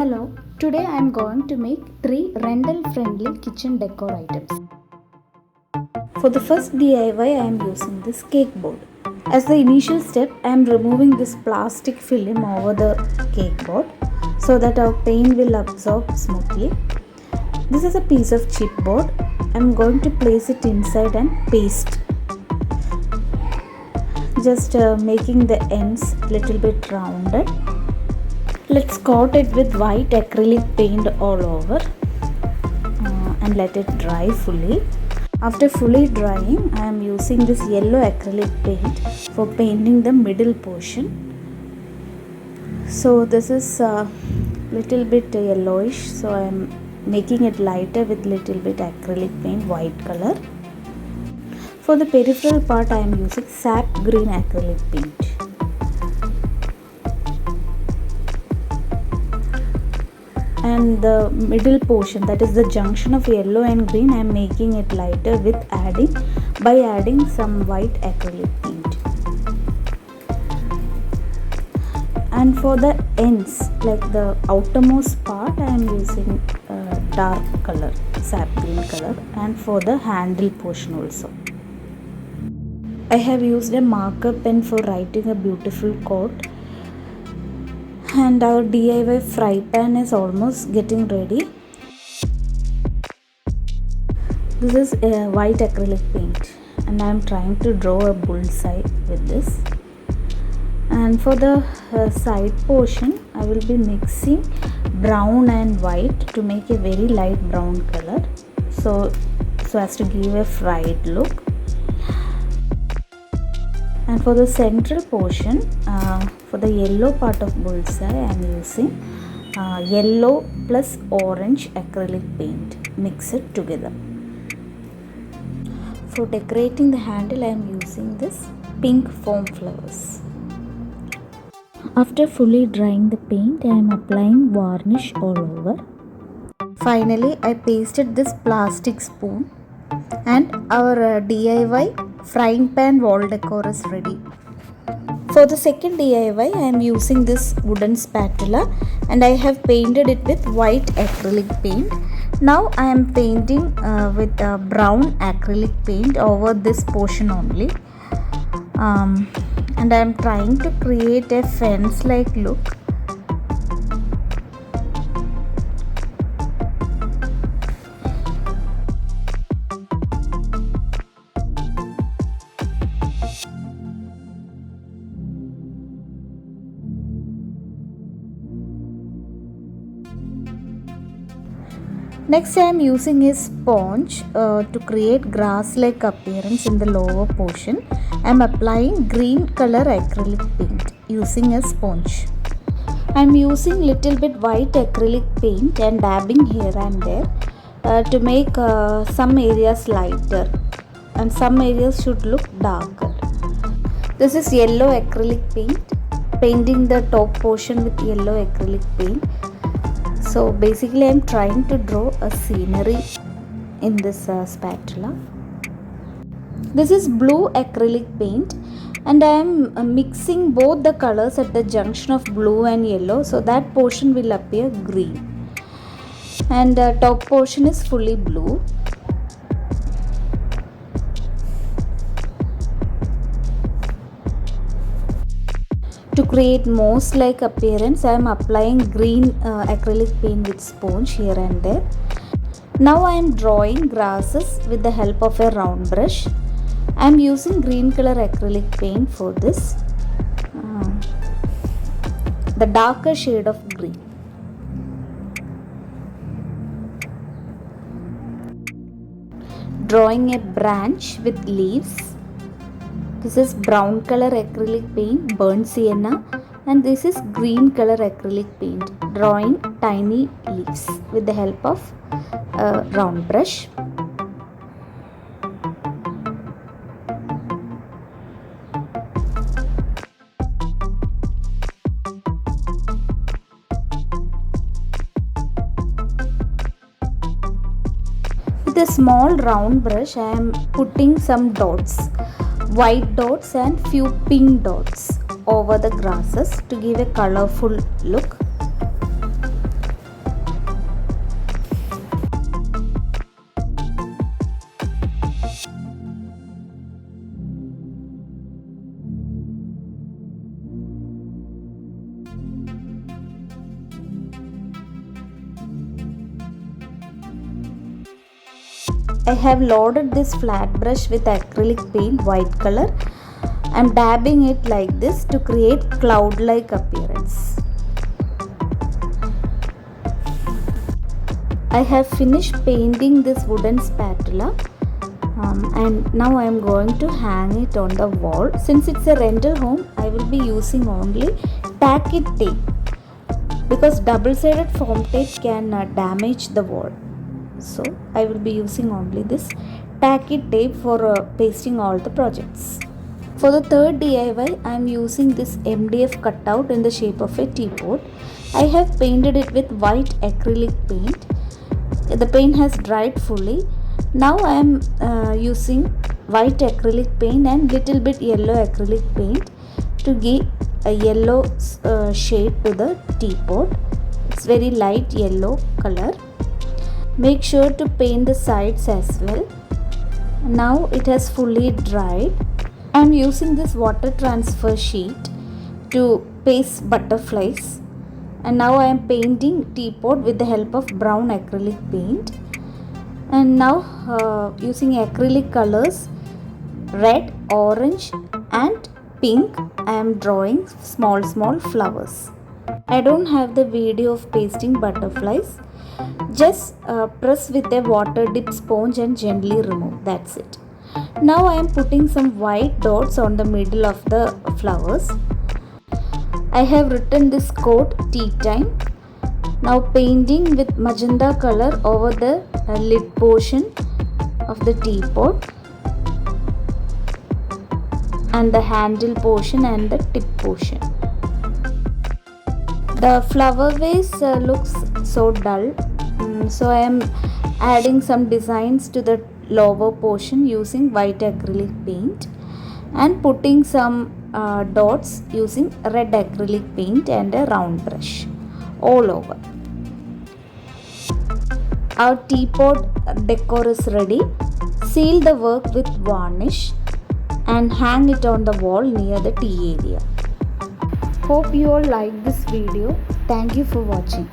Hello, today I am going to make 3 rental friendly kitchen decor items. For the first DIY I am using this cake board. As the initial step I am removing this plastic film over the cake board so that our paint will absorb smoothly. This is a piece of chipboard. I am going to place it inside and paste. Just making the ends little bit rounded. Let's coat it with white acrylic paint all over and let it dry fully. After fully drying, I am using this yellow acrylic paint for painting the middle portion. So this is a little bit yellowish, so I am making it lighter with little bit acrylic paint, white color. For the peripheral part, I am using sap green acrylic paint. And the middle portion, that is the junction of yellow and green, I am making it lighter by adding some white acrylic paint. And for the ends, like the outermost part, I am using dark color, sap green color, and for the handle portion also. I have used a marker pen for writing a beautiful quote. And our DIY fry pan is almost getting ready. This is a white acrylic paint and I am trying to draw a bullseye with this. And for the side portion, I will be mixing brown and white to make a very light brown color, so as to give a fried look. And for the central portion, for the yellow part of bullseye, I am using yellow plus orange acrylic paint. Mix it together. For decorating the handle, I am using this pink foam flowers. After fully drying the paint, I am applying varnish all over. Finally, I pasted this plastic spoon and our DIY frying pan wall decor is ready. For the second DIY, I am using this wooden spatula and I have painted it with white acrylic paint. Now I am painting with brown acrylic paint over this portion only. And I am trying to create a fence-like look. Next, I am using a sponge to create grass-like appearance in the lower portion. I am applying green color acrylic paint using a sponge. I am using little bit white acrylic paint and dabbing here and there to make some areas lighter and some areas should look darker. This is yellow acrylic paint, painting the top portion with yellow acrylic paint. So basically I am trying to draw a scenery in this spatula. This is blue acrylic paint and I am mixing both the colors at the junction of blue and yellow, so that portion will appear green. And the top portion is fully blue. To create moss-like appearance, I am applying green acrylic paint with sponge here and there. Now I am drawing grasses with the help of a round brush. I am using green color acrylic paint for this, the darker shade of green. Drawing a branch with leaves. This is brown color acrylic paint, burnt sienna, and this is green color acrylic paint, drawing tiny leaves with the help of a round brush. With a small round brush, I am putting some dots, white dots and few pink dots over the grasses to give a colorful look. I have loaded this flat brush with acrylic paint white color. I am dabbing it like this to create cloud-like appearance. I have finished painting this wooden spatula. And now I am going to hang it on the wall. Since it's a rental home, I will be using only tack it tape because double-sided foam tape can damage the wall. So I will be using only this tack it tape for pasting all the projects. For the third DIY, I am using this MDF cutout in the shape of a teapot. I have painted it with white acrylic paint. The paint has dried fully. Now I am using white acrylic paint and little bit yellow acrylic paint to give a yellow shade to the teapot. It's very light yellow color. Make sure to paint the sides as well. Now it has fully dried. I am using this water transfer sheet to paste butterflies. And now I am painting teapot with the help of brown acrylic paint. And now using acrylic colors red, orange and pink, I am drawing small flowers. I don't have the video of pasting butterflies. Just press with a water dip sponge and gently remove. That's it. Now I am putting some white dots on the middle of the flowers. I have written this quote, tea time. Now painting with magenta color over the lid portion of the teapot and the handle portion and the tip portion. The flower vase looks so dull, so I am adding some designs to the lower portion using white acrylic paint and putting some dots using red acrylic paint and a round brush all over. Our teapot decor is ready. Seal the work with varnish and hang it on the wall near the tea area. Hope you all like this video. Thank you for watching.